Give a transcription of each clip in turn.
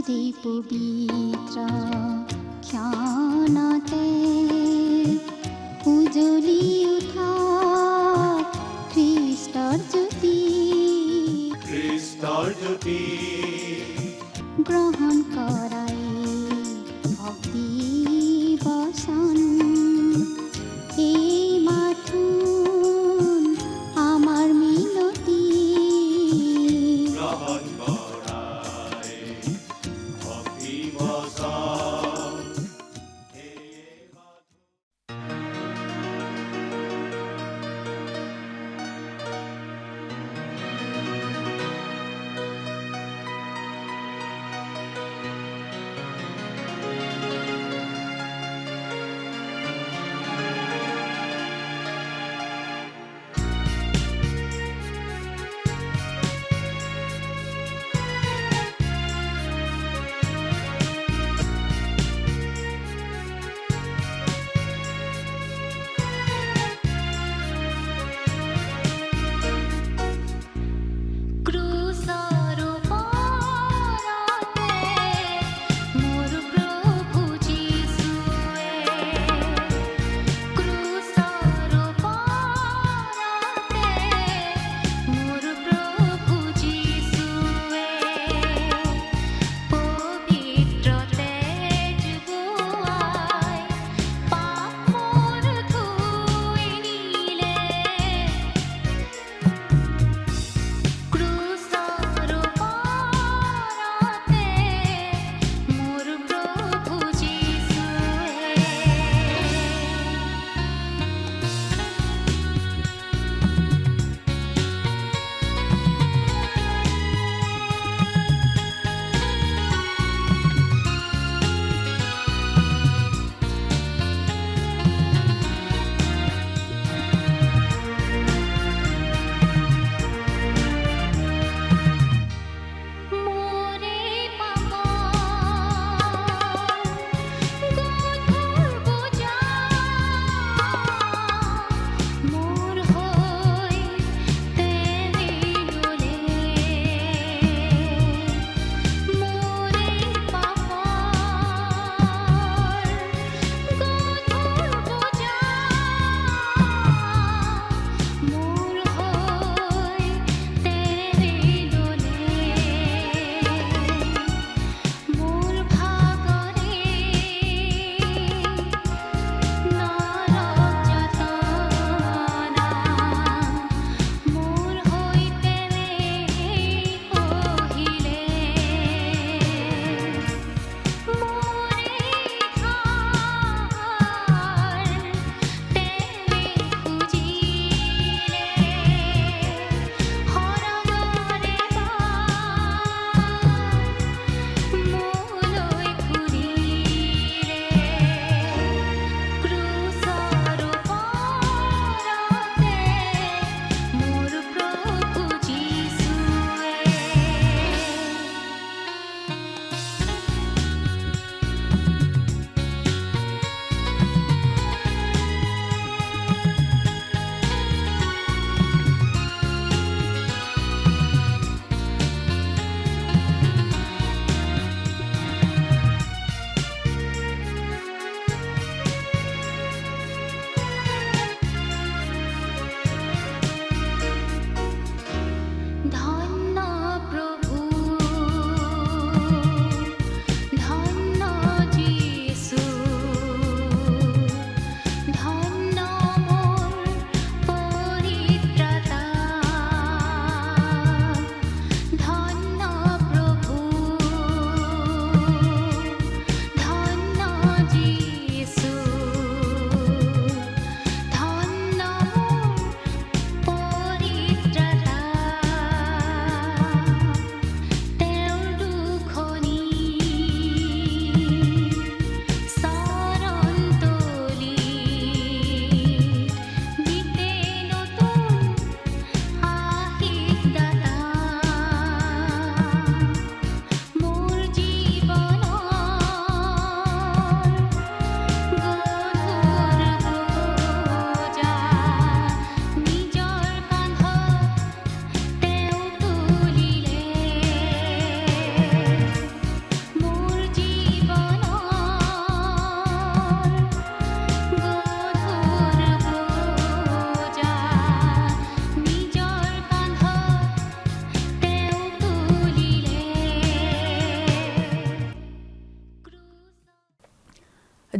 যে পবিত্ৰ ক্ষণতে উজ্জ্বলি উঠা খ্ৰীষ্টৰ জ্যোতি গ্ৰহণ কৰাই ভক্তি বচন এই মাথোন আমাৰ মিনতি গ্ৰহণ কৰাই ভক্তি বচন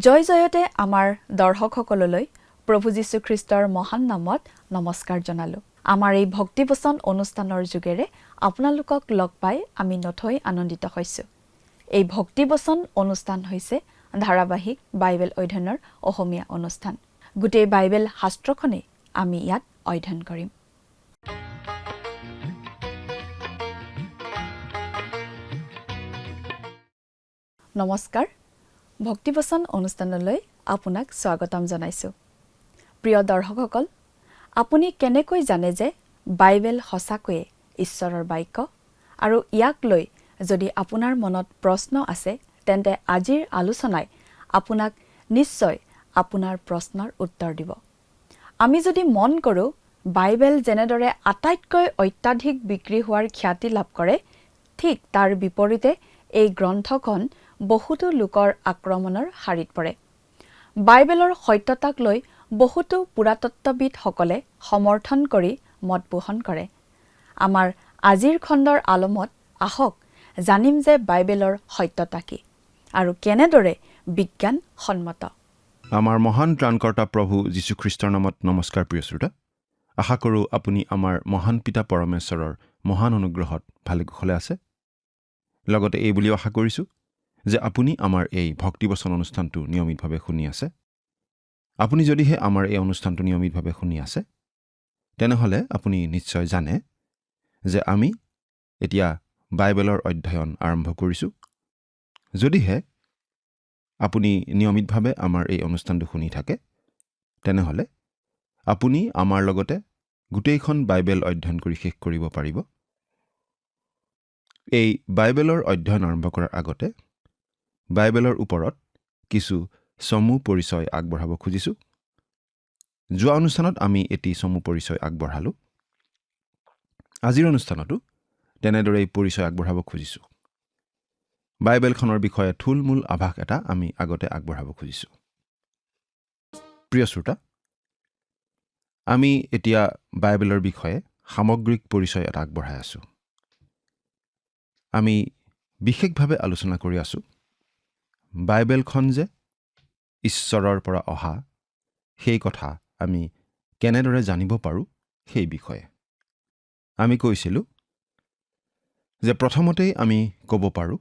জয় জয়তে আমাৰ দৰ্শকসকললৈ প্ৰভু যীশু খ্ৰীষ্টৰ মহান নামত নমস্কাৰ জনালো। আমাৰ এই ভক্তিবচন অনুষ্ঠানৰ যোগেৰে আপোনালোকক লগ পাই আমি নথৈ আনন্দিত হৈছো। এই ভক্তিবচন অনুষ্ঠান হৈছে ধাৰাবাহিক বাইবেল অধ্যয়নৰ অসমীয়া অনুষ্ঠান। গোটেই বাইবেল শাস্ত্ৰখনে আমি ইয়াত অধ্যয়ন কৰিম। নমস্কাৰ, ভক্তিবচন অনুষ্ঠানলৈ আপোনাক স্বাগতম জনাইছো। প্ৰিয় দৰ্শকসকল, আপুনি কেনেকৈ জানে যে বাইবেল সঁচাকৈয়ে ঈশ্বৰৰ বাক্য? আৰু ইয়াক লৈ যদি আপোনাৰ মনত প্ৰশ্ন আছে, তেন্তে আজিৰ আলোচনাই আপোনাক নিশ্চয় আপোনাৰ প্ৰশ্নৰ উত্তৰ দিব। আমি যদি মন কৰোঁ, বাইবেল যেনেদৰে আটাইতকৈ অত্যাধিক বিক্ৰী হোৱাৰ খ্যাতি লাভ কৰে, ঠিক তাৰ বিপৰীতে এই গ্ৰন্থখন বহুতো লোকৰ আক্ৰমণৰ শাৰীত পৰে। বাইবেলৰ সত্যতাক লৈ বহুতো পুৰাতত্ত্ববিদসকলে সমৰ্থন কৰি মত পোষণ কৰে। আমাৰ আজিৰ খণ্ডৰ আলমত আহক জানিম যে বাইবেলৰ সত্যতা কি আৰু কেনেদৰে বিজ্ঞানসন্মত। আমাৰ মহান ত্ৰাণকৰ্তা প্ৰভু যীশুখ্ৰীষ্টৰ নামত নমস্কাৰ। প্ৰিয় শ্ৰোতা, আশা কৰোঁ আপুনি আমাৰ মহান পিতা পৰমেশ্বৰৰ মহান অনুগ্ৰহত ভালে কুশলে আছে। লগতে এই বুলিও আশা কৰিছোঁ যে আপুনি আমাৰ এই ভক্তিবচন অনুষ্ঠানটো নিয়মিতভাৱে শুনি আছে। আপুনি যদিহে আমাৰ এই অনুষ্ঠানটো নিয়মিতভাৱে শুনি আছে, তেনেহ'লে আপুনি নিশ্চয় জানে যে আমি এতিয়া বাইবেলৰ অধ্যয়ন আৰম্ভ কৰিছোঁ। যদিহে আপুনি নিয়মিতভাৱে আমাৰ এই অনুষ্ঠানটো শুনি থাকে, তেনেহ'লে আপুনি আমাৰ লগতে গোটেইখন বাইবেল অধ্যয়ন কৰি শেষ কৰিব পাৰিব। এই বাইবেলৰ অধ্যয়ন আৰম্ভ কৰাৰ আগতে বাইবেলৰ ওপৰত কিছু চমু পৰিচয় আগবঢ়াব খুজিছোঁ। যোৱা অনুষ্ঠানত আমি এটি চমু পৰিচয় আগবঢ়ালোঁ। আজিৰ অনুষ্ঠানতো তেনেদৰেই পৰিচয় আগবঢ়াব খুজিছোঁ। বাইবেলখনৰ বিষয়ে থুলমূল আভাস এটা আমি আগতে আগবঢ়াব খুজিছোঁ। প্ৰিয় শ্ৰোতা, আমি এতিয়া বাইবেলৰ বিষয়ে সামগ্ৰিক পৰিচয় এটা আগবঢ়াই আছোঁ। আমি বিশেষভাৱে আলোচনা কৰি আছোঁ বাইবেলখন যে ঈশ্বৰৰ পৰা অহা, সেই কথা আমি কেনেদৰে জানিব পাৰোঁ সেই বিষয়ে। আমি কৈছিলোঁ যে প্ৰথমতেই আমি ক'ব পাৰোঁ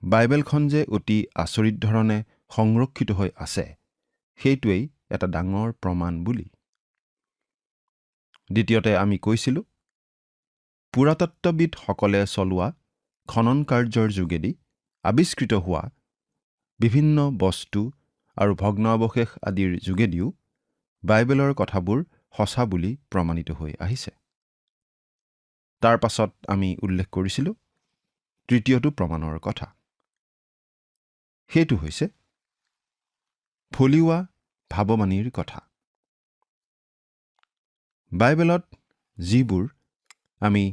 বাইবেলখন যে অতি আচৰিত ধৰণে সংৰক্ষিত হৈ আছে, সেইটোৱেই এটা ডাঙৰ প্ৰমাণ বুলি। দ্বিতীয়তে আমি কৈছিলোঁ পুৰাতত্ত্ববিদসকলে চলোৱা খনন কাৰ্যৰ যোগেদি আৱিষ্কৃত হোৱা বিভিন্ন বস্তু আৰু ভগ্নাৱশেষ আদিৰ যোগেদিও বাইবেলৰ কথাবোৰ সঁচা বুলি প্ৰমাণিত হৈ আহিছে। তাৰ পাছত আমি উল্লেখ কৰিছিলোঁ তৃতীয়টো প্ৰমাণৰ কথা। সেইটো হৈছে ফলিওৱা ভাৱবাণীৰ কথা। বাইবেলত যিবোৰ আমি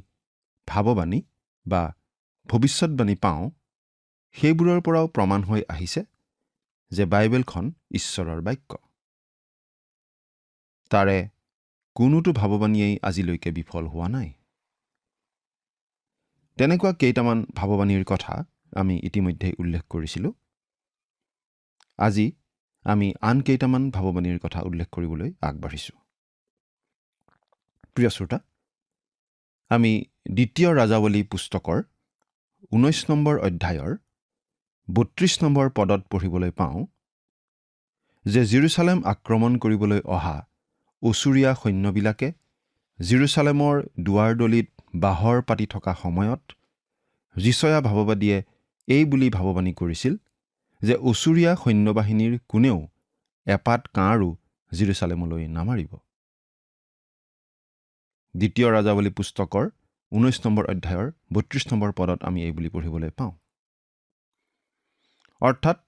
ভাৱবাণী বা ভৱিষ্যতবাণী পাওঁ, সেইবোৰৰ পৰাও প্ৰমাণ হৈ আহিছে যে বাইবেলখন ঈশ্বৰৰ বাক্য। তাৰে কোনোটো ভাৱবাণীয়েই আজিলৈকে বিফল হোৱা নাই। তেনেকুৱা কেইটামান ভাৱবাণীৰ কথা আমি ইতিমধ্যে উল্লেখ কৰিছিলোঁ। আজি আমি আন কেইটামান ভাৱবাণীৰ কথা উল্লেখ কৰিবলৈ আগবাঢ়িছোঁ। প্ৰিয় শ্ৰোতা, আমি দ্বিতীয় ৰাজাৱলী পুস্তকৰ 19 নম্বৰ অধ্যায়ৰ 32 নম্বৰ পদত পঢ়িবলৈ পাওঁ যে জেৰুচালেম আক্ৰমণ কৰিবলৈ অহা অছুৰীয়া সৈন্যবিলাকে জেৰুচালেমৰ দুৱাৰদলিত বাহৰ পাতি থকা সময়ত যিচয়া ভাৱবাদীয়ে এই বুলি ভাৱবাণী কৰিছিল যে অছুৰীয়া সৈন্যবাহিনীৰ কোনেও এপাত কাঁড়ো জেৰুচালেমলৈ নামাৰিব। দ্বিতীয় ৰাজাৱলী পুস্তকৰ 19 নম্বৰ অধ্যায়ৰ 32 নম্বৰ পদত আমি এই বুলি পঢ়িবলৈ পাওঁ। অৰ্থাৎ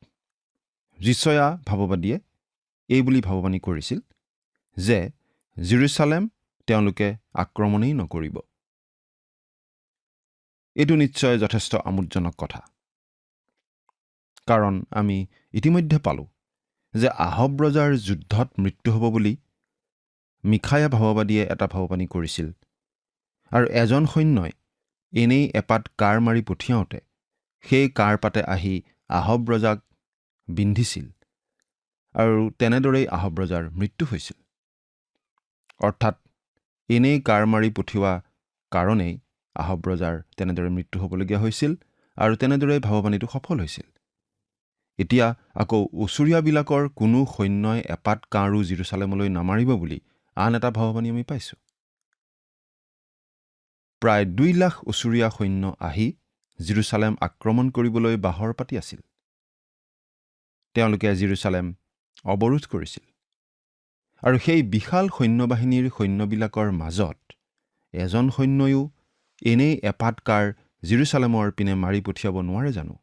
যিচয়া ভাৱবাদীয়ে এই বুলি ভাৱবাণী কৰিছিল যে জেৰুচালেম তেওঁলোকে আক্ৰমণেই নকৰিব। এইটো নিশ্চয় যথেষ্ট আমোদজনক কথা, কাৰণ আমি ইতিমধ্যে পালোঁ যে আহব ৰজাৰ যুদ্ধত মৃত্যু হ'ব বুলি মিখায়া ভাৱবাদীয়ে এটা ভাৱবাণী কৰিছিল, আৰু এজন সৈন্যই এনেই এপাত কাঁড় মাৰি পঠিয়াওঁতে সেই কাঁড়পাতে আহি আহব ৰজাক বিন্ধিছিল আৰু তেনেদৰেই আহাব ৰজাৰ মৃত্যু হৈছিল। অৰ্থাৎ এনেই কাৰ মাৰি পঠিওৱা কাৰণেই আহাব ৰজাৰ তেনেদৰে মৃত্যু হ'বলগীয়া হৈছিল আৰু তেনেদৰে ভাৱবাণীটো সফল হৈছিল। এতিয়া আকৌ ওচৰীয়াবিলাকৰ কোনো সৈন্যই এপাত কাঁড়ো জেৰুচালেমলৈ নামাৰিব বুলি আন এটা ভাৱবাণী আমি পাইছোঁ। প্ৰায় 2 লাখ ওচৰীয়া সৈন্য আহি জেৰুচালেম আক্ৰমণ কৰিবলৈ বাহৰ পাতি আছিল। তেওঁলোকে জেৰুচালেম অৱৰোধ কৰিছিল আৰু সেই বিশাল সৈন্যবাহিনীৰ সৈন্যবিলাকৰ মাজত এজন সৈন্যয়ো এনেই এপাত কাৰ জেৰুচালেমৰ পিনে মাৰি পঠিয়াব নোৱাৰে জানো?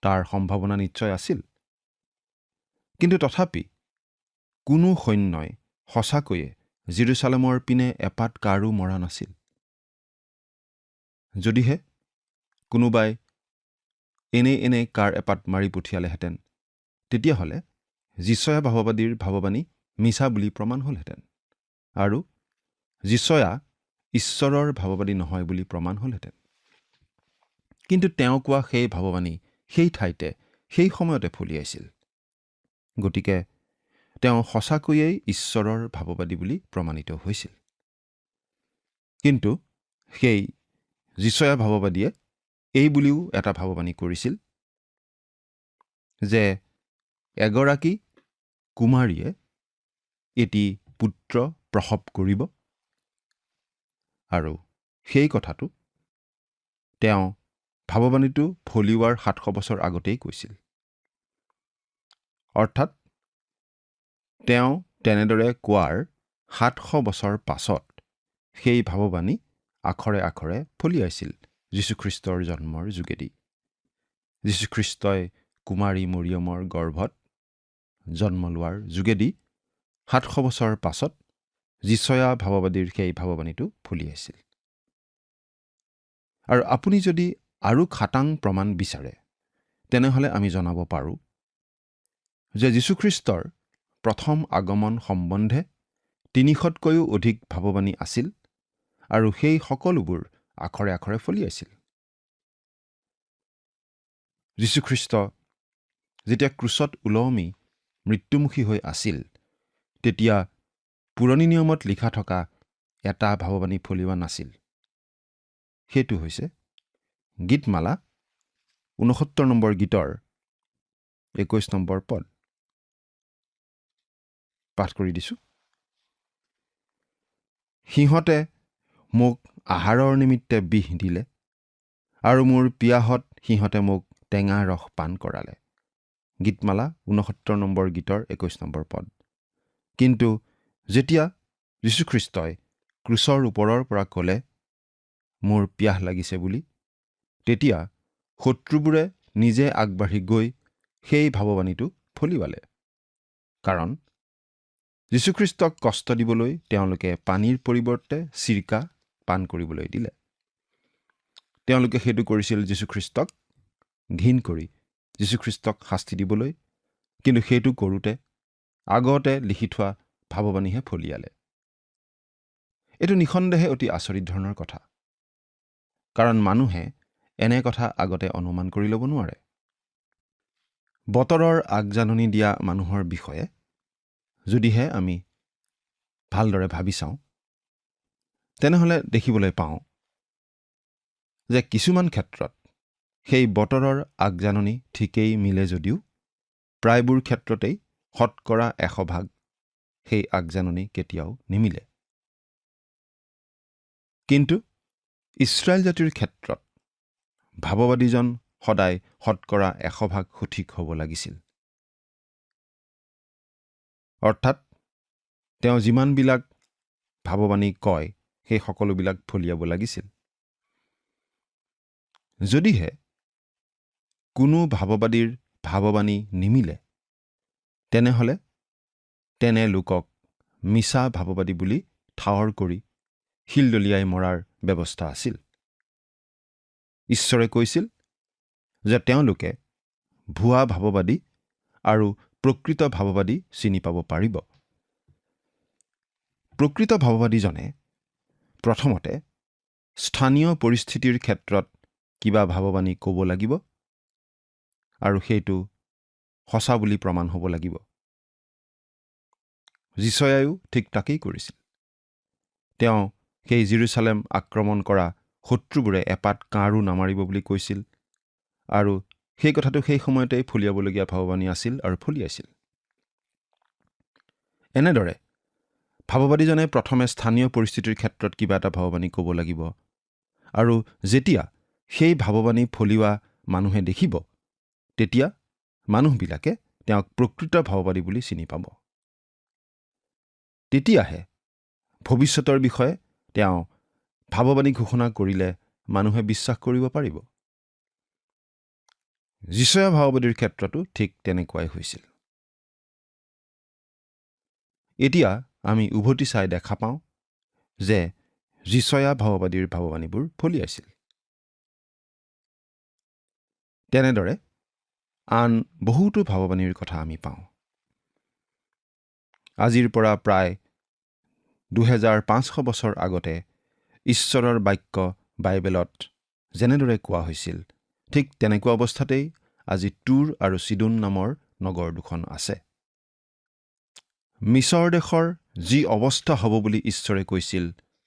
তাৰ সম্ভাৱনা নিশ্চয় আছিল। কিন্তু তথাপি কোনো সৈন্যই সঁচাকৈয়ে জেৰুচালেমৰ পিনে এপাত কাৰো মৰা নাছিল। যদিহে কোনোবাই এনে কাৰ এপাত মাৰি পঠিয়ালেহেঁতেন, তেতিয়াহ'লে যিচয়া ভাৱবাদীৰ ভাৱবাণী মিছা বুলি প্ৰমাণ হ'লহেঁতেন আৰু যিচয়া ঈশ্বৰৰ ভাৱবাদী নহয় বুলি প্ৰমাণ হ'লহেঁতেন। কিন্তু তেওঁ কোৱা সেই ভাৱবাণী সেই ঠাইতে সেই সময়তে ফলিয়াইছিল। গতিকে তেওঁ সঁচাকৈয়ে ঈশ্বৰৰ ভাৱবাদী বুলি প্ৰমাণিত হৈছিল। কিন্তু সেই যিচয়া ভাৱবাদীয়ে এই বুলিও এটা ভাৱবাণী কৰিছিল যে এগৰাকী কুমাৰীয়ে এটি পুত্ৰ প্ৰসৱ কৰিব আৰু সেই কথাটো তেওঁ ভাৱবাণীটো ফলিওৱাৰ 700 বছৰ আগতেই কৈছিল। অৰ্থাৎ তেওঁ তেনেদৰে কোৱাৰ 700 বছৰ পাছত সেই ভাৱবাণী আখৰে আখৰে ফলিয়াইছিল যীশুখ্ৰীষ্টৰ জন্মৰ যোগেদি। যীশুখ্ৰীষ্টই কুমাৰী মৰিয়মৰ গৰ্ভত জন্ম লোৱাৰ যোগেদি 700 বছৰ পাছত যিচয়া ভাৱবাদীৰ সেই ভাৱবাণীটো ফলিয়াইছিল। আৰু আপুনি যদি আৰু খাটাং প্ৰমাণ বিচাৰে, তেনেহ'লে আমি জনাব পাৰোঁ যে যীশুখ্ৰীষ্টৰ প্ৰথম আগমন সম্বন্ধে 300তকৈও অধিক ভাৱবাণী আছিল আৰু সেই সকলোবোৰ আখৰে আখৰে ফলিয়াইছিল। যীশুখ্ৰীষ্ট যেতিয়া ক্ৰুচত ওলমি মৃত্যুমুখী হৈ আছিল, তেতিয়া পুৰণি নিয়মত লিখা থকা এটা ভাৱবাণী ফলিওৱা নাছিল। সেইটো হৈছে গীতমালা 69 নম্বৰ গীতৰ 21 নম্বৰ পদ। পাঠ কৰি দিছোঁ। সিহঁতে মোক আহাৰৰ নিমিত্তে বিহ দিলে আৰু মোৰ পিয়াহত সিহঁতে মোক টেঙা ৰস পান কৰালে। গীতমালা 69 নম্বৰ গীতৰ 21 নম্বৰ পদ। কিন্তু যেতিয়া যীশুখ্ৰীষ্টই ক্ৰুচৰ ওপৰৰ পৰা ক'লে মোৰ পিয়াহ লাগিছে বুলি, তেতিয়া শত্ৰুবোৰে নিজে আগবাঢ়ি গৈ সেই ভাৱবাণীটো ফলিওৱালে। কাৰণ যীশুখ্ৰীষ্টক কষ্ট দিবলৈ তেওঁলোকে পানীৰ পৰিৱৰ্তে চিৰকা পান কৰিবলৈ দিলে। তেওঁলোকে সেইটো কৰিছিল যীশুখ্ৰীষ্টক ঘিণ কৰি যীশুখ্ৰীষ্টক শাস্তি দিবলৈ, কিন্তু সেইটো কৰোঁতে আগতে লিখি থোৱা ভাৱবাণীহে ফলিয়ালে। এইটো নিঃসন্দেহে অতি আচৰিত ধৰণৰ কথা, কাৰণ মানুহে এনে কথা আগতে অনুমান কৰি ল'ব নোৱাৰে। বতৰৰ আগজাননী দিয়া মানুহৰ বিষয়ে যদিহে আমি ভালদৰে ভাবি চাওঁ, তেনেহ'লে দেখিবলৈ পাওঁ যে কিছুমান ক্ষেত্ৰত সেই বতৰৰ আগজাননী ঠিকেই মিলে যদিও প্ৰায়বোৰ ক্ষেত্ৰতেই 100% সেই আগজাননী কেতিয়াও নিমিলে। কিন্তু ইছৰাইল জাতিৰ ক্ষেত্ৰত ভাৱবাদীজন সদায় 100% সঠিক হ'ব লাগিছিল। অৰ্থাৎ তেওঁ যিমানবিলাক ভাৱবাণী কয় সেই সকলোবিলাক ফলিয়াব লাগিছিল। যদিহে কোনো ভাৱবাদীৰ ভাৱবাণী নিমিলে, তেনেহ'লে তেনে লোকক মিছা ভাৱবাদী বুলি ঠাৱৰ কৰি শিলদলিয়াই মৰাৰ ব্যৱস্থা আছিল। ঈশ্বৰে কৈছিল যে তেওঁলোকে ভুৱা ভাৱবাদী আৰু প্ৰকৃত ভাৱবাদী চিনি পাব পাৰিব। প্ৰকৃত ভাৱবাদীজনে প্ৰথমতে স্থানীয় পৰিস্থিতিৰ ক্ষেত্ৰত কিবা ভাৱবাণী ক'ব লাগিব আৰু সেইটো সঁচা বুলি প্ৰমাণ হ'ব লাগিব। যিচয়ায়ো ঠিক তাকেই কৰিছিল। তেওঁ সেই জেৰুজালেম আক্ৰমণ কৰা শত্ৰুবোৰে এপাত কাঁড়ো নামাৰিব বুলি কৈছিল আৰু সেই কথাটো সেই সময়তেই ফলিয়াবলগীয়া ভাৱবাণী আছিল আৰু ফলিয়াইছিল। এনেদৰে ভাৱবাদীজনে প্ৰথমে স্থানীয় পৰিস্থিতিৰ ক্ষেত্ৰত কিবা এটা ভাৱবাণী ক'ব লাগিব আৰু যেতিয়া সেই ভাৱবাণী ফলিওৱা মানুহে দেখিব তেতিয়া মানুহবিলাকে তেওঁক প্ৰকৃত ভাৱবাদী বুলি চিনি পাব। তেতিয়াহে ভৱিষ্যতৰ বিষয়ে তেওঁ ভাৱবাণী ঘোষণা কৰিলে মানুহে বিশ্বাস কৰিব পাৰিব। যিচয়া ভাৱবাদীৰ ক্ষেত্ৰতো ঠিক তেনেকুৱাই হৈছিল। এতিয়া আমি উভতি চাই দেখা পাওঁ যে যিচয়া ভাৱবাদীৰ ভাৱবাণীবোৰ ফলিয়াইছিল। তেনেদৰে আন বহুতো ভাৱবাণীৰ কথা আমি পাওঁ। আজিৰ পৰা প্ৰায় 2500 বছৰ আগতে ঈশ্বৰৰ বাক্য বাইবেলত যেনেদৰে কোৱা হৈছিল ঠিক তেনেকুৱা অৱস্থাতেই আজি তুৰ আৰু চিডোন নামৰ নগৰ দুখন আছে। মিছৰ দেশৰ যি অৱস্থা হ'ব বুলি ঈশ্বৰে কৈছিল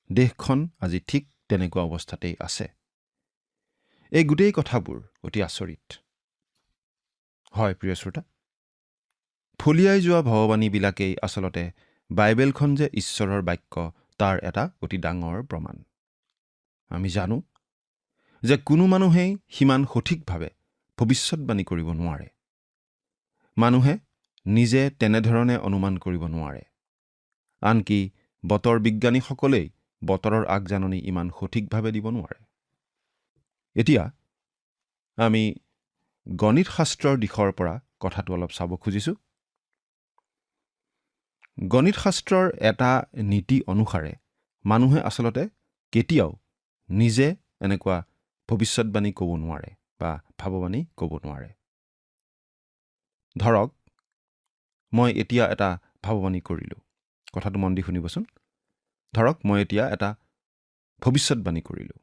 দেশখন আজি ঠিক তেনেকুৱা অৱস্থাতেই আছে। এই গোটেই কথাবোৰ অতি আচৰিত। হয় প্ৰিয় শ্ৰোতা, ফলিয়াই যোৱা ভাৱবাণীবিলাকেই আচলতে বাইবেলখন যে ঈশ্বৰৰ বাক্য তাৰ এটা অতি ডাঙৰ প্ৰমাণ। আমি জানো যে কোনো মানুহেই সিমান সঠিকভাৱে ভৱিষ্যতবাণী কৰিব নোৱাৰে। মানুহে নিজে তেনেধৰণে অনুমান কৰিব নোৱাৰে। আনকি বতৰ বিজ্ঞানীসকলেই বতৰৰ আগজাননী ইমান সঠিকভাৱে দিব নোৱাৰে। এতিয়া আমি গণিত শাস্ত্ৰৰ দিশৰ পৰা কথাটো অলপ চাব খুজিছোঁ। গণিত শাস্ত্ৰৰ এটা নীতি অনুসাৰে মানুহে আচলতে কেতিয়াও নিজে এনেকুৱা ভৱিষ্যতবাণী ক'ব নোৱাৰে বা ভাৱবাণী ক'ব নোৱাৰে। ধৰক মই এতিয়া এটা ভাৱবাণী কৰিলোঁ। কথাটো মন দি শুনিবচোন। ধৰক মই এতিয়া এটা ভৱিষ্যতবাণী কৰিলোঁ।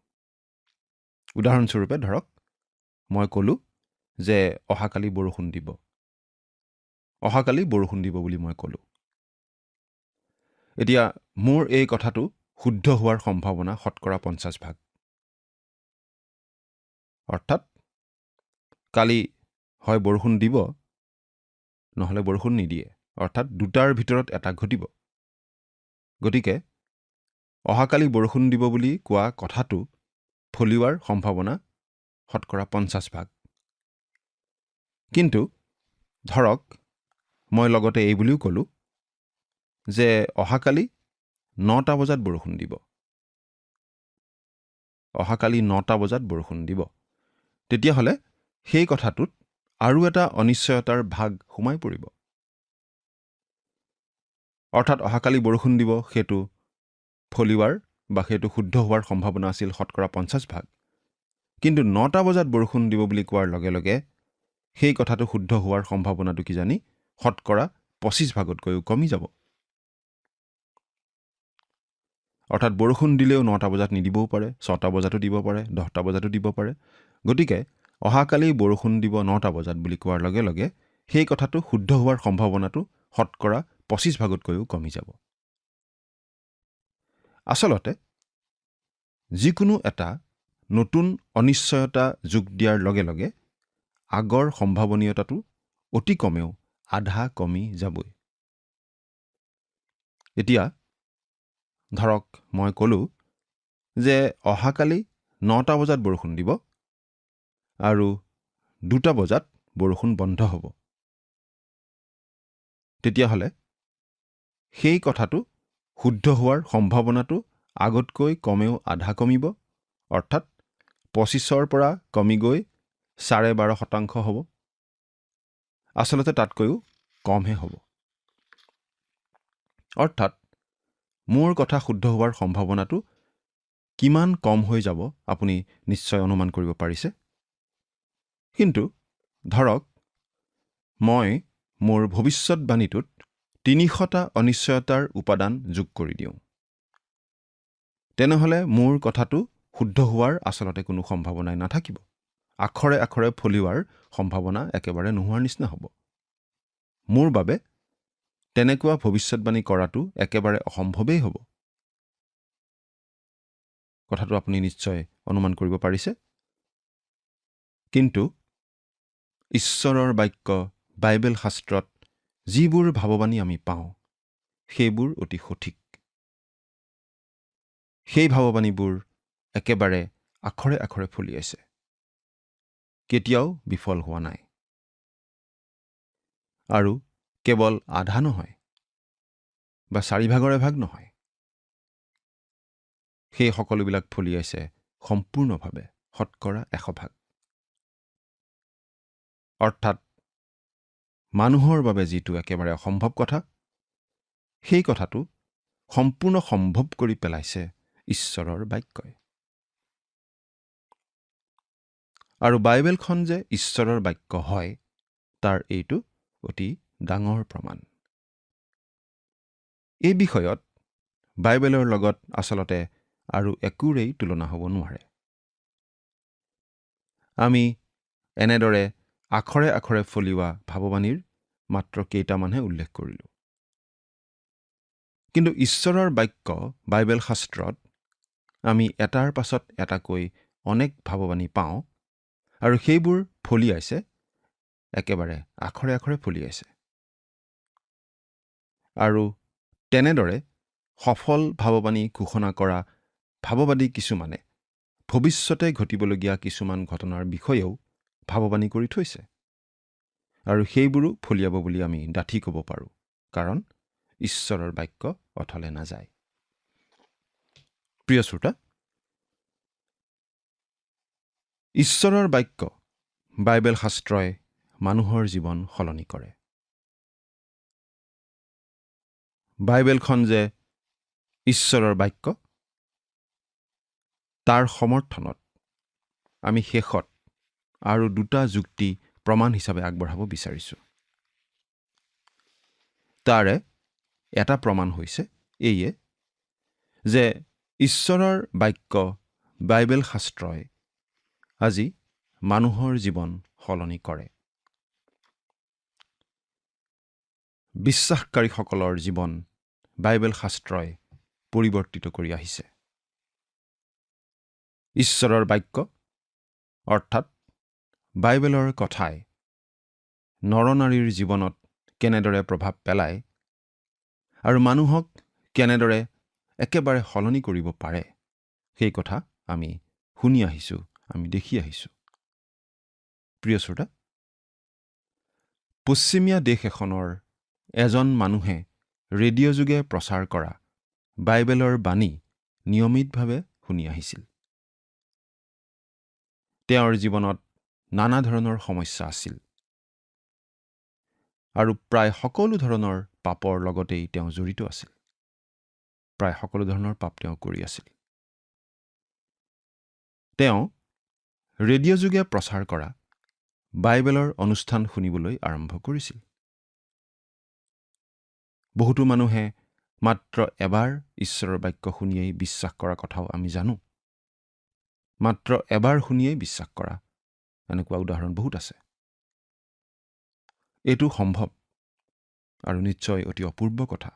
উদাহৰণস্বৰূপে ধৰক মই ক'লোঁ যে অহাকালি বৰষুণ দিব। অহাকালি বৰষুণ দিব বুলি মই ক'লোঁ। এতিয়া মোৰ এই কথাটো শুদ্ধ হোৱাৰ সম্ভাৱনা 50%। অৰ্থাৎ কালি হয় বৰষুণ দিব নহ'লে বৰষুণ নিদিয়ে। অৰ্থাৎ দুটাৰ ভিতৰত এটা ঘটিব। গতিকে অহাকালি বৰষুণ দিব বুলি কোৱা কথাটো ফলিওৱাৰ সম্ভাৱনা 50%। কিন্তু ধৰক মই লগতে এই বুলিও ক'লোঁ যে অহাকালি 9টা বজাত বৰষুণ দিব। অহাকালি 9টা বজাত বৰষুণ দিব। তেতিয়াহ'লে সেই কথাটোত আৰু এটা অনিশ্চয়তাৰ ভাগ সোমাই পৰিব। অৰ্থাৎ অহাকালি বৰষুণ দিব সেইটো ফলিওৱাৰ বা সেইটো শুদ্ধ হোৱাৰ সম্ভাৱনা আছিল 50%। কিন্তু 9টা বজাত বৰষুণ দিব বুলি কোৱাৰ লগে লগে সেই কথাটো শুদ্ধ হোৱাৰ সম্ভাৱনাটো কিজানি 25%তকৈও কমি যাব। অৰ্থাৎ বৰষুণ দিলেও 9টা বজাত নিদিবও পাৰে, 6টা বজাতো দিব পাৰে, 10টা বজাতো দিব পাৰে। গতিকে অহাকালি বৰষুণ দিব 9টা বজাত বুলি কোৱাৰ লগে লগে সেই কথাটো শুদ্ধ হোৱাৰ সম্ভাৱনাটো 25%তকৈও কমি যাব। আচলতে যিকোনো এটা নতুন অনিশ্চয়তা যোগ দিয়াৰ লগে লগে আগৰ সম্ভাৱনীয়তাটো অতি কমেও আধা কমি যাবই। এতিয়া ধৰক মই ক'লোঁ যে অহাকালি 9টা বজাত বৰষুণ দিব আৰু 2টা বজাত বৰষুণ বন্ধ হ'ব। তেতিয়াহ'লে সেই কথাটো শুদ্ধ হোৱাৰ সম্ভাৱনাটো আগতকৈ কমেও আধা কমিব। অৰ্থাৎ 25ৰ পৰা কমি গৈ 12.5% হ'ব। আচলতে তাতকৈও কমহে হ'ব। অৰ্থাৎ মোৰ কথা শুদ্ধ হোৱাৰ সম্ভাৱনাটো কিমান কম হৈ যাব আপুনি নিশ্চয় অনুমান কৰিব পাৰিছে। কিন্তু ধৰক মই মোৰ ভৱিষ্যতবাণীটোত 300টা অনিশ্চয়তাৰ উপাদান যোগ কৰি দিওঁ। তেনেহ'লে মোৰ কথাটো শুদ্ধ হোৱাৰ আচলতে কোনো সম্ভাৱনাই নাথাকিব। আখৰে আখৰে ফলিওৱাৰ সম্ভাৱনা একেবাৰে নোহোৱাৰ নিচিনা হ'ব। মোৰ বাবে তেনেকুৱা ভৱিষ্যতবাণী কৰাটো একেবাৰে অসম্ভৱেই হ'ব। কথাটো আপুনি নিশ্চয় অনুমান কৰিব পাৰিছে। কিন্তু ঈশ্বৰৰ বাক্য বাইবেল শাস্ত্ৰত যিবোৰ ভাৱবাণী আমি পাওঁ সেইবোৰ অতি সঠিক। সেই ভাৱবাণীবোৰ একেবাৰে আখৰে আখৰে ফলিয়াইছে, কেতিয়াও বিফল হোৱা নাই। আৰু কেৱল আধা নহয় বা 4/1 নহয়, সেই সকলোবিলাক ফলিয়াইছে সম্পূৰ্ণভাৱে 100%। অৰ্থাৎ মানুহৰ বাবে যিটো একেবাৰে অসম্ভৱ কথা, সেই কথাটো সম্পূৰ্ণ সম্ভৱ কৰি পেলাইছে ঈশ্বৰৰ বাক্যই। আৰু বাইবেলখন যে ঈশ্বৰৰ বাক্য হয়, তাৰ এইটো অতি ডাঙৰ প্ৰমাণ। এই বিষয়ত বাইবেলৰ লগত আচলতে আৰু একোৰেই তুলনা হ'ব নোৱাৰে। আমি এনেদৰে আখৰে আখৰে ফলিওৱা ভাৱবাণীৰ মাত্ৰ কেইটামানহে উল্লেখ কৰিলোঁ। কিন্তু ঈশ্বৰৰ বাক্য বাইবেল শাস্ত্ৰত আমি এটাৰ পাছত এটাকৈ অনেক ভাৱবাণী পাওঁ, আৰু সেইবোৰ ফলিয়াইছে, একেবাৰে আখৰে আখৰে ফলিয়াইছে। আৰু তেনেদৰে সফল ভাৱবাণী ঘোষণা কৰা ভাৱবাদী কিছুমানে ভৱিষ্যতে ঘটিবলগীয়া কিছুমান ঘটনাৰ বিষয়েও ভাৱবাণী কৰি থৈছে, আৰু সেইবোৰো ফলিয়াব বুলি আমি ডাঠি ক'ব পাৰোঁ, কাৰণ ঈশ্বৰৰ বাক্য অথলে নাযায়। প্ৰিয় শ্ৰোতা, ঈশ্বৰৰ বাক্য বাইবেল শাস্ত্ৰই মানুহৰ জীৱন সলনি কৰে। বাইবেলখন যে ঈশ্বৰৰ বাক্য, তাৰ সমৰ্থনত আমি শেষত আৰু 2টা যুক্তি প্ৰমাণ হিচাপে আগবঢ়াব বিচাৰিছোঁ। তাৰে এটা প্ৰমাণ হৈছে এইয়ে যে ঈশ্বৰৰ বাক্য বাইবেল শাস্ত্ৰই আজি মানুহৰ জীৱন সলনি কৰে। বিশ্বাসকাৰীসকলৰ জীৱন বাইবেল শাস্ত্ৰই পৰিৱৰ্তিত কৰি আহিছে। ঈশ্বৰৰ বাক্য অৰ্থাৎ বাইবেলৰ কথাই নৰনাৰীৰ জীৱনত কেনেদৰে প্ৰভাৱ পেলায় আৰু মানুহক কেনেদৰে একেবাৰে সলনি কৰিব পাৰে, সেই কথা আমি শুনি আহিছোঁ, আমি দেখি আহিছোঁ। প্ৰিয় শ্ৰোতা, পশ্চিমীয়া দেশ এখনৰ এজন মানুহে ৰেডিঅ' যোগে প্ৰচাৰ কৰা বাইবেলৰ বাণী নিয়মিতভাৱে শুনি আহিছিল। তেওঁৰ জীৱনত নানা ধৰণৰ সমস্যা আছিল, আৰু প্ৰায় সকলো ধৰণৰ পাপৰ লগতেই তেওঁ জড়িত আছিল। প্ৰায় সকলো ধৰণৰ পাপ তেওঁ কৰি আছিল। তেওঁ ৰেডিঅ' যোগে প্ৰচাৰ কৰা বাইবেলৰ অনুষ্ঠান শুনিবলৈ আৰম্ভ কৰিছিল। বহুতো মানুহে মাত্ৰ এবাৰ ঈশ্বৰৰ বাক্য শুনিয়েই বিশ্বাস কৰা কথাও আমি জানো। মাত্ৰ এবাৰ শুনিয়েই বিশ্বাস কৰা, এনেকুৱা উদাহৰণ বহুত আছে। এইটো সম্ভৱ আৰু নিশ্চয় অতি অপূৰ্ব কথা।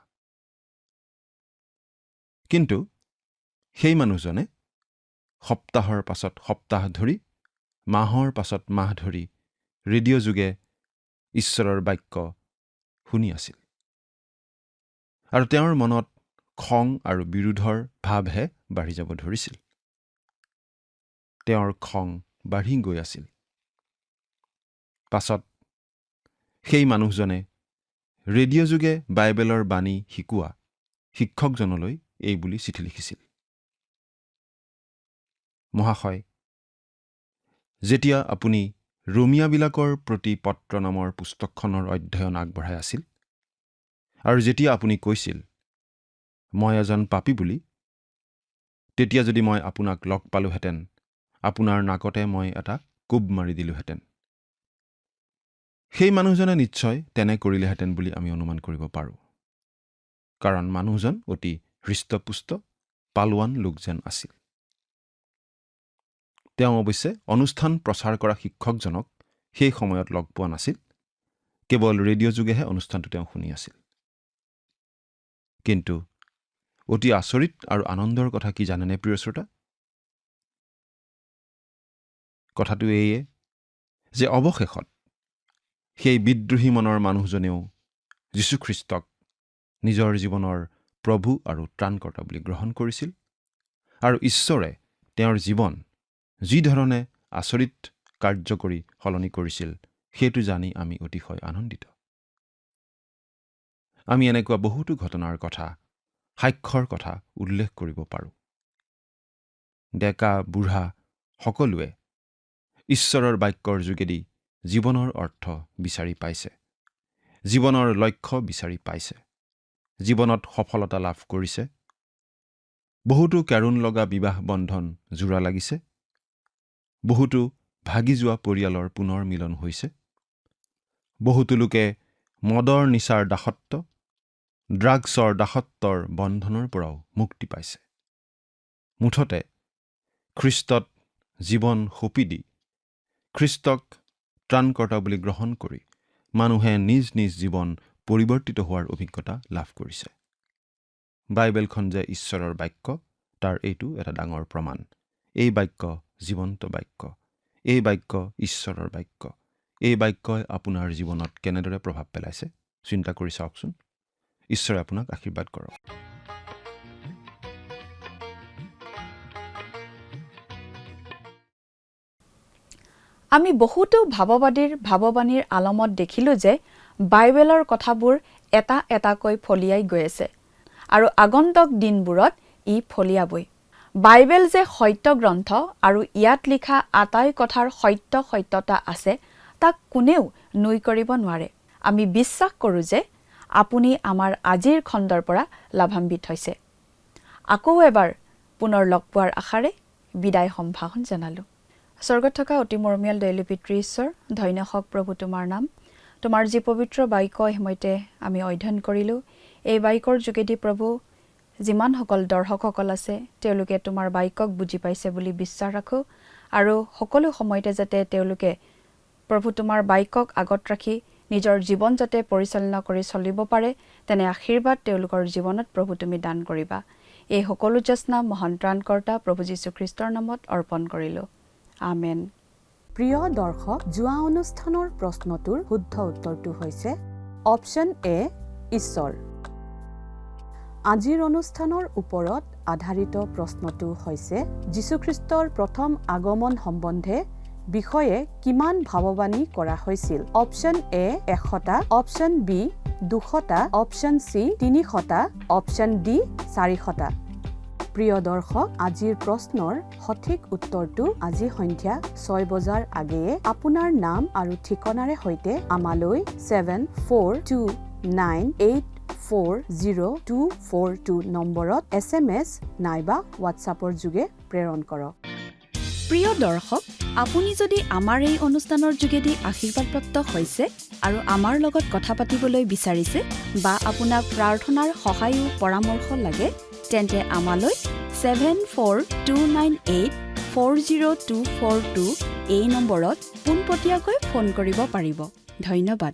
কিন্তু সেই মানুহজনে সপ্তাহৰ পাছত সপ্তাহ ধৰি, মাহৰ পাছত মাহ ধৰি ৰেডিঅ' যোগে ঈশ্বৰৰ বাক্য শুনি আছিল, আৰু তেওঁৰ মনত খং আৰু বিৰোধৰ ভাৱহে বাঢ়ি যাব ধৰিছিল। তেওঁৰ খং বাঢ়ি গৈ আছিল। পাছত সেই মানুহজনে ৰেডিঅ' যোগে বাইবেলৰ বাণী শিকোৱা শিক্ষকজনলৈ এই বুলি চিঠি লিখিছিল: মহাশয়, যেতিয়া আপুনি ৰোমিয়াবিলাকৰ প্ৰতি পত্ৰ নামৰ পুস্তকখনৰ অধ্যয়ন আগবঢ়াই আছিল, আৰু যেতিয়া আপুনি কৈছিল মই এজন পাপী বুলি, তেতিয়া যদি মই আপোনাক লগ পালোহেঁতেন, আপোনাৰ নাকতে মই এটা কোব মাৰি দিলোহেঁতেন। সেই মানুহজনে নিশ্চয় তেনে কৰিলেহেঁতেন বুলি আমি অনুমান কৰিব পাৰোঁ, কাৰণ মানুহজন অতি হৃষ্টপুষ্ট পালোৱান লোক যেন আছিল। তেওঁ অৱশ্যে অনুষ্ঠান প্ৰচাৰ কৰা শিক্ষকজনক সেই সময়ত লগ পোৱা নাছিল। কেৱল ৰেডিঅ' যোগেহে অনুষ্ঠানটো তেওঁ শুনি আছিল। কিন্তু অতি আচৰিত আৰু আনন্দৰ কথা কি জানেনে প্ৰিয় শ্ৰোতা? কথাটো এইয়ে যে অৱশেষত সেই বিদ্ৰোহী মনৰ মানুহজনেও যীশুখ্ৰীষ্টক নিজৰ জীৱনৰ প্ৰভু আৰু ত্ৰাণকৰ্তা বুলি গ্ৰহণ কৰিছিল আৰু ঈশ্বৰে তেওঁৰ জীৱন যি ধৰণে আচৰিত কাৰ্য কৰি সলনি কৰিছিল সেইটো জানি আমি অতিশয় আনন্দিত। আমি এনেকুৱা বহুতো ঘটনাৰ কথা, সাক্ষ্যৰ কথা উল্লেখ কৰিব পাৰোঁ। ডেকা বুঢ়া সকলোৱে ঈশ্বৰৰ বাক্যৰ যোগেদি জীৱনৰ অৰ্থ বিচাৰি পাইছে, জীৱনৰ লক্ষ্য বিচাৰি পাইছে, জীৱনত সফলতা লাভ কৰিছে। বহুতো কেৰুণ লগা বিবাহ বন্ধন জোৰা লাগিছে, বহুতো ভাগি যোৱা পৰিয়ালৰ পুনৰ মিলন হৈছে, বহুতো লোকে মদৰ নিচাৰ দাসত্ব, ড্ৰাগছৰ দাসত্বৰ বন্ধনৰ পৰাও মুক্তি পাইছে। মুঠতে খ্ৰীষ্টত জীৱন সঁপি দি খ্ৰীষ্টক ত্ৰাণকৰ্তা বুলি গ্ৰহণ কৰি মানুহে নিজ নিজ জীৱন পৰিৱৰ্তিত হোৱাৰ অভিজ্ঞতা লাভ কৰিছে। বাইবেলখন যে ঈশ্বৰৰ বাক্য তাৰ এইটো এটা ডাঙৰ প্ৰমাণ। এই বাক্য জীৱন্ত বাক্য, এই বাক্য ঈশ্বৰৰ বাক্য। এই বাক্যই আপোনাৰ জীৱনত কেনেদৰে প্ৰভাৱ পেলাইছে চিন্তা কৰি চাওকচোন। ঈশ্বৰে আপোনাক আশীৰ্বাদ কৰক। আমি বহুতো ভাৱবাদীৰ ভাৱবাণীৰ আলমত দেখিলোঁ যে বাইবেলৰ কথাবোৰ এটা এটাকৈ ফলিয়াই গৈ আছে আৰু আগন্তুক দিনবোৰত ই ফলিয়াবই। বাইবেল যে সত্য গ্ৰন্থ আৰু ইয়াত লিখা আটাই কথাৰ সত্যতা আছে তাক কোনেও নুই কৰিব নোৱাৰে। আমি বিশ্বাস কৰোঁ যে আপুনি আমাৰ আজিৰ খণ্ডৰ পৰা লাভান্বিত হৈছে। আকৌ এবাৰ পুনৰ লগ পোৱাৰ আশাৰে বিদায় সম্ভাষণ জনালোঁ। স্বৰ্গত থকা অতি মৰমীয়াল দয়ালু পিতৃ ঈশ্বৰ, ধন্য হওক প্ৰভু তোমাৰ নাম। তোমাৰ যি পবিত্ৰ বাক্য সময়তে আমি অধ্যয়ন কৰিলোঁ, এই বাক্যৰ যোগেদি প্ৰভু যিমানসকল দৰ্শকসকল আছে তেওঁলোকে তোমাৰ বাক্যক বুজি পাইছে বুলি বিশ্বাস ৰাখোঁ আৰু সকলো সময়তে যাতে তেওঁলোকে প্ৰভু তোমাৰ বাক্যক আগত ৰাখি নিজৰ জীৱন যাতে পৰিচালনা কৰি চলিব পাৰে তেনে আশীৰ্বাদ তেওঁলোকৰ জীৱনত প্ৰভু তুমি দান কৰিবা। এই সকলো যত্ন মহান ত্ৰাণকৰ্তা প্ৰভু যীশুখ্ৰীষ্টৰ নামত অৰ্পণ কৰিলোঁ। আমেন। প্ৰিয় দৰ্শক, যোৱা অনুষ্ঠানৰ প্ৰশ্নটোৰ শুদ্ধ উত্তৰটো হৈছে অপশ্যন এ ঈশ্বৰ। আজিৰ অনুষ্ঠানৰ ওপৰত আধাৰিত প্ৰশ্নটো হৈছে যীশুখ্ৰীষ্টৰ প্ৰথম আগমন সম্বন্ধে বিষয়ে কিমান ভাৱবাণী কৰা হৈছিল? অপশ্যন এ 100টা, অপশ্যন বি 200টা, অপশ্যন চি 300টা, অপশ্যন ডি 400টা। প্ৰিয় দৰ্শক, আজিৰ প্ৰশ্নৰ সঠিক উত্তৰটো আজি সন্ধিয়া 6 বজাৰ আগেয়ে আপোনাৰ নাম আৰু ঠিকনাৰে সৈতে আমালৈ 7429840242 নম্বৰত SMS নাইবা হোৱাটছআপৰ যোগে প্ৰেৰণ কৰক। প্ৰিয় দৰ্শক, আপুনি যদি আমাৰ এই অনুষ্ঠানৰ যোগেদি আশীৰ্বাদপ্ৰাপ্ত হৈছে আৰু আমাৰ লগত কথা পাতিবলৈ বিচাৰিছে বা আপোনাক প্ৰাৰ্থনাৰ সহায়ো পৰামৰ্শ লাগে তেন্তে আমালৈ 7429840242 এই নম্বৰত পোনপটীয়াকৈ ফোন কৰিব পাৰিব। ধন্যবাদ।